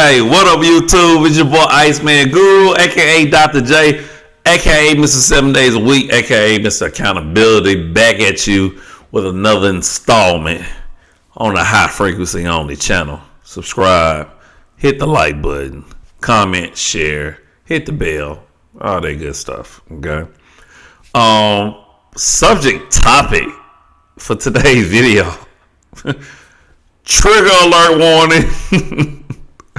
Hey, what up, YouTube? It's your boy Iceman Guru, aka Dr. J, aka Mr. 7 Days a Week, aka Mr. Accountability, back at you with another installment on the High Frequency Only channel. Subscribe, hit the like button, comment, share, hit the bell, all that good stuff. Okay. Subject topic for today's video. Trigger alert warning.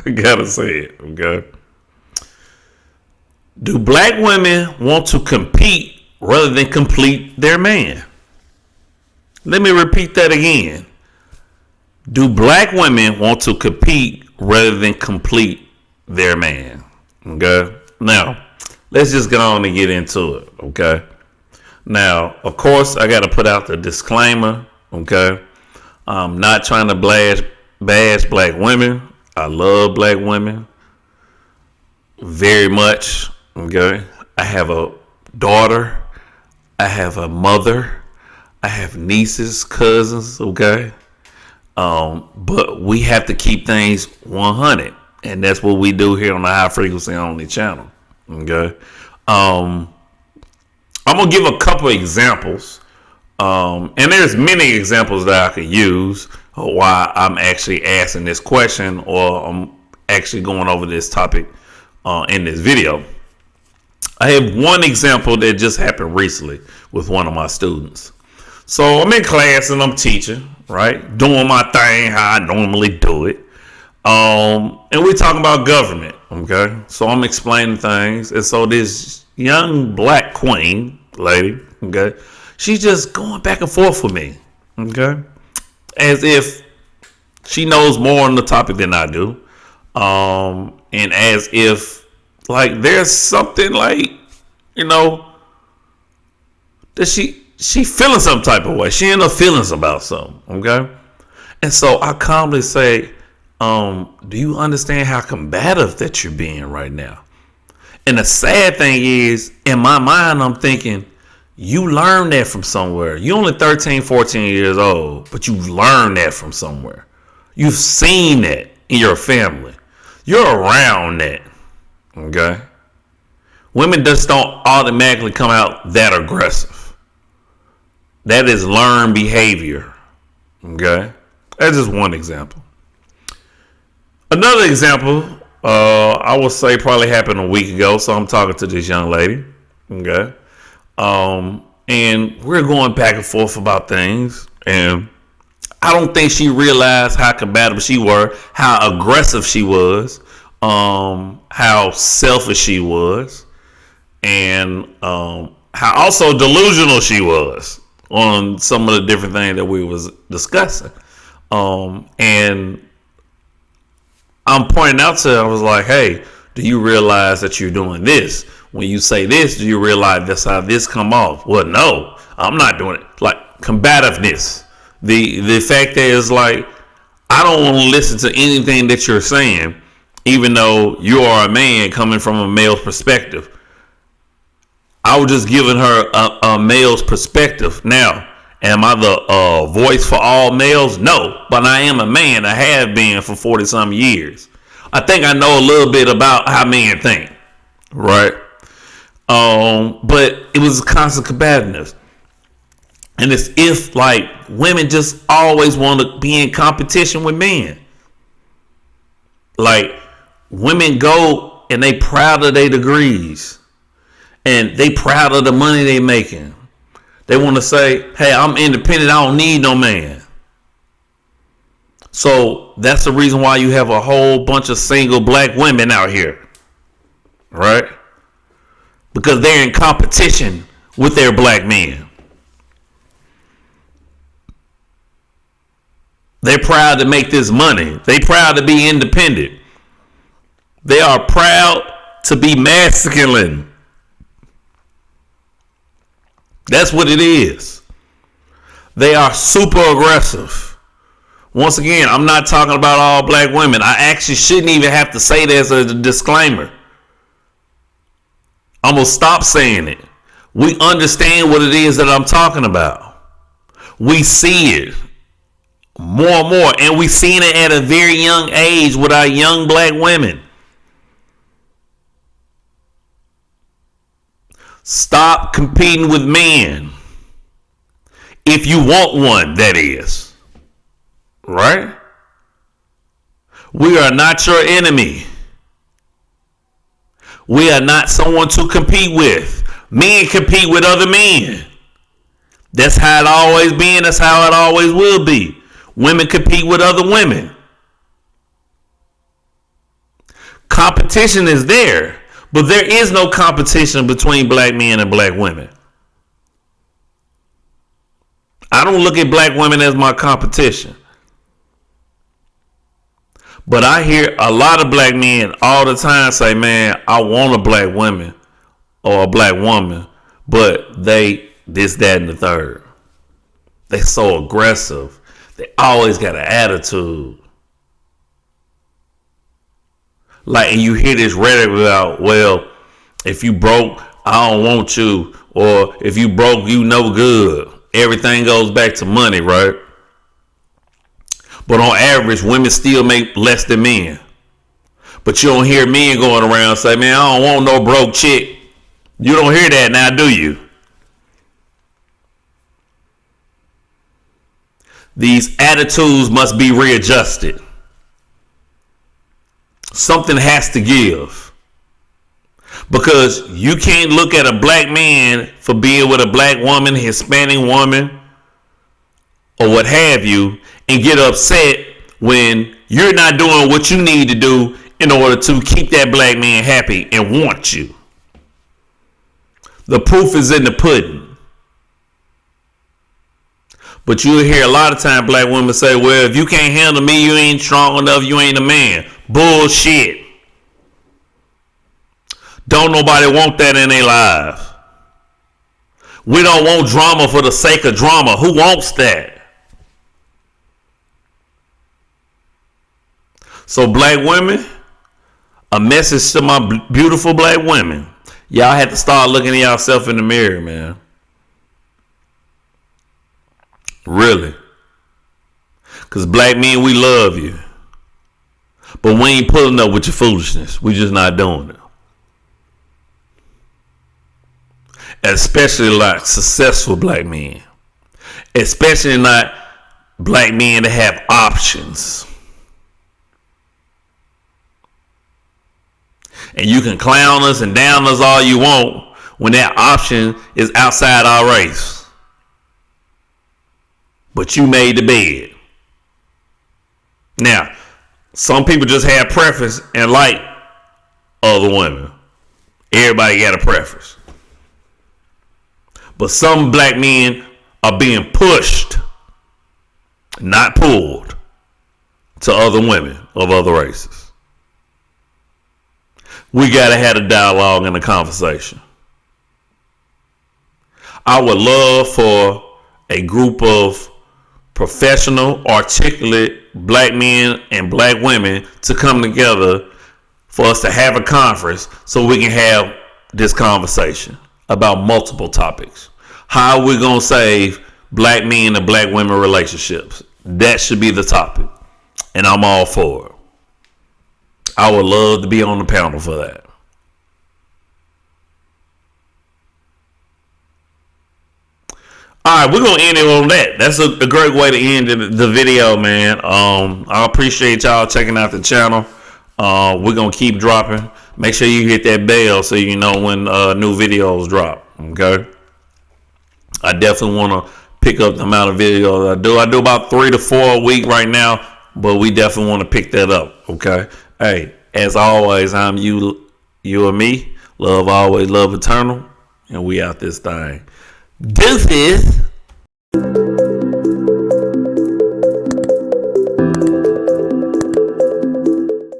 I gotta say it, okay? Do black women want to compete rather than complete their man? Let me repeat that again. Do black women want to compete rather than complete their man? Okay? Now, let's just get on and get into it, okay? Now, of course, I gotta put out the disclaimer, okay? I'm not trying to bash black women. I love black women very much. Okay. I have a daughter. I have a mother. I have nieces, cousins. Okay. But we have to keep things 100. And that's what we do here on the High Frequency Only channel. Okay. I'm going to give a couple examples. And there's many examples that I could use why I'm actually asking this question, or I'm actually going over this topic in this video. I have one example that just happened recently with one of my students. So I'm in class and I'm teaching, right? Doing my thing how I normally do it. And we're talking about government, okay? So I'm explaining things. And so this young black queen lady, okay, she's just going back and forth with me, okay? As if she knows more on the topic than I do. And as if, like, there's something, like, you know, that she feeling some type of way. She in her feelings about something, okay? And so I calmly say, do you understand how combative that you're being right now? And the sad thing is, in my mind, I'm thinking, you learned that from somewhere. You're only 13, 14 years old, but you've learned that from somewhere. You've seen that in your family. You're around that. Okay? Women just don't automatically come out that aggressive. That is learned behavior. Okay? That's just one example. Another example, I would say probably happened a week ago. So I'm talking to this young lady. Okay? And we're going back and forth about things, and I don't think she realized how combative she were, how aggressive she was, how selfish she was, and how also delusional she was on some of the different things that we was discussing. And I'm pointing out to her, I was like, hey, do you realize that you're doing this? When you say this, do you realize that's how this come off? Well, no, I'm not doing it. Like, combativeness. The fact is, like, I don't want to listen to anything that you're saying, even though you are a man coming from a male's perspective. I was just giving her a male's perspective. Now, am I the voice for all males? No, but I am a man. I have been for 40-some years. I think I know a little bit about how men think, right? But it was constant combativeness. And it's if, like, women just always want to be in competition with men. Like, women go and they proud of their degrees. And they proud of the money they making. They want to say, hey, I'm independent. I don't need no man. So that's the reason why you have a whole bunch of single black women out here. Right? Because they're in competition with their black men. They're proud to make this money. They proud to be independent. They are proud to be masculine. That's what it is. They are super aggressive. Once again, I'm not talking about all black women. I actually shouldn't even have to say that as a disclaimer. I'm going to stop saying it. We understand what it is that I'm talking about. We see it. More and more. And we've seen it at a very young age with our young black women. Stop competing with men. If you want one, that is. Right? We are not your enemy. We are not someone to compete with. Men compete with other men. That's how it always been. That's how it always will be. Women compete with other women. Competition is there, but there is no competition between black men and black women. I don't look at black women as my competition. But I hear a lot of black men all the time say, man, I want a black woman or a black woman, but they this, that, and the third. They so aggressive. They always got an attitude. Like, and you hear this rhetoric about, well, if you broke, I don't want you. Or if you broke, you no good. Everything goes back to money, right? But on average, women still make less than men. But you don't hear men going around say, man, I don't want no broke chick. You don't hear that now, do you? These attitudes must be readjusted. Something has to give. Because you can't look at a black man for being with a black woman, Hispanic woman, or what have you, and get upset when you're not doing what you need to do in order to keep that black man happy and want you. The proof is in the pudding. But you'll hear a lot of time black women say, well, if you can't handle me, you ain't strong enough, you ain't a man. Bullshit. Don't nobody want that in their lives. We don't want drama for the sake of drama. Who wants that? So black women, a message to my beautiful black women. Y'all have to start looking at yourself in the mirror, man. Really. Because black men, we love you. But we ain't pulling up with your foolishness. We just not doing it. Especially like successful black men. Especially not black men that have options. And you can clown us and down us all you want when that option is outside our race. But you made the bed. Now, some people just have preference and like other women. Everybody got a preference. But some black men are being pushed, not pulled, to other women of other races. We got to have a dialogue and a conversation. I would love for a group of professional, articulate black men and black women to come together for us to have a conference so we can have this conversation about multiple topics. How are we going to save black men and black women relationships? That should be the topic. And I'm all for it. I would love to be on the panel for that. All right, we're going to end it on that. That's a great way to end the video, man. I appreciate y'all checking out the channel. We're going to keep dropping. Make sure you hit that bell so you know when new videos drop. Okay? I definitely want to pick up the amount of videos I do. I do about 3 to 4 a week right now, but we definitely want to pick that up. Okay? Hey, as always, I'm you and me. Love always, love eternal. And we out this thing. Deuces.